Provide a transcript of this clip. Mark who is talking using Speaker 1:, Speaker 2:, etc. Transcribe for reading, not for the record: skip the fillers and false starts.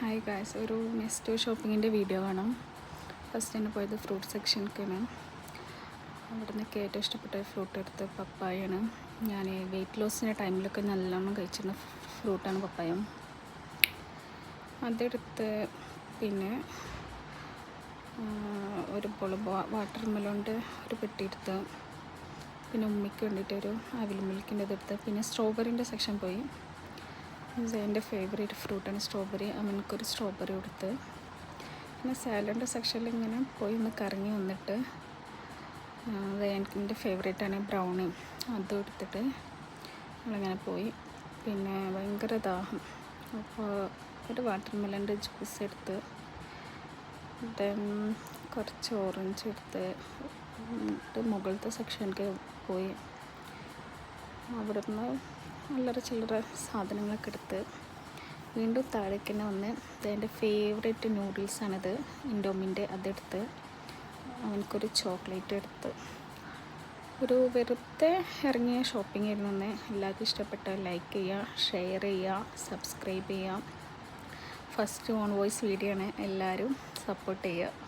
Speaker 1: Hi guys, ഒരു next ഷോപ്പിങ്ങിൻ്റെ video കാണാം. First തന്നെ പോയത് ഫ്രൂട്ട് സെക്ഷനിലേക്കാണ്. അവിടെ നിന്നൊക്കെ ഏറ്റവും ഇഷ്ടപ്പെട്ട ഫ്രൂട്ട് എടുത്ത് പപ്പായാണ്. ഞാൻ വെയിറ്റ് ലോസിൻ്റെ ടൈമിലൊക്കെ നല്ലോണം കഴിച്ചിരുന്ന ഫ്രൂട്ടാണ് പപ്പായം. അതെടുത്ത് പിന്നെ ഒരു വാട്ടർ മെലോണിൻ്റെ ഒരു പെട്ടി എടുത്ത്, പിന്നെ ഉമ്മയ്ക്ക് വേണ്ടിയിട്ടൊരു അവിൽ മിൽക്കിൻ്റെ ഇതെടുത്ത്, പിന്നെ സ്ട്രോബെറിൻ്റെ സെക്ഷൻ പോയി. എൻ്റെ ഫേവറേറ്റ് ഫ്രൂട്ടാണ് സ്ട്രോബെറി. അവനക്കൊരു സ്ട്രോബെറി കൊടുത്ത്, പിന്നെ സാലഡിൻ്റെ സെക്ഷനിൽ ഇങ്ങനെ പോയി ഒന്ന് കറങ്ങി വന്നിട്ട് എൻ്റെ ഫേവറേറ്റാണ് ബ്രൗണി. അതും എടുത്തിട്ട് നമ്മളിങ്ങനെ പോയി. പിന്നെ ഭയങ്കര ദാഹം, അപ്പോൾ ഒരു വാട്ടർ മെലൻ്റെ ജ്യൂസ് എടുത്ത്, ദെൻ കുറച്ച് ഓറഞ്ച് എടുത്ത് മുകളിലത്തെ സെക്ഷനിലേക്ക് പോയി. അവിടുന്ന് വളരെ ചില്ലറ സാധനങ്ങളൊക്കെ എടുത്ത് വീണ്ടും താഴേക്ക് തന്നെ വന്ന് എൻ്റെ ഫേവറേറ്റ് നൂഡിൽസാണിത്, ഇൻഡോമിൻ്റെ. അതെടുത്ത് അവനക്കൊരു ചോക്ലേറ്റ് എടുത്ത്, ഒരു വെറുതെ ഇറങ്ങിയ ഷോപ്പിംഗ് ആയിരുന്നു. എല്ലാവർക്കും ഇഷ്ടപ്പെട്ട ലൈക്ക് ചെയ്യുക, ഷെയർ ചെയ്യുക, സബ്സ്ക്രൈബ് ചെയ്യുക. ഫസ്റ്റ് ഓൺ വോയിസ് വീഡിയോ ആണ്, എല്ലാവരും സപ്പോർട്ട് ചെയ്യുക.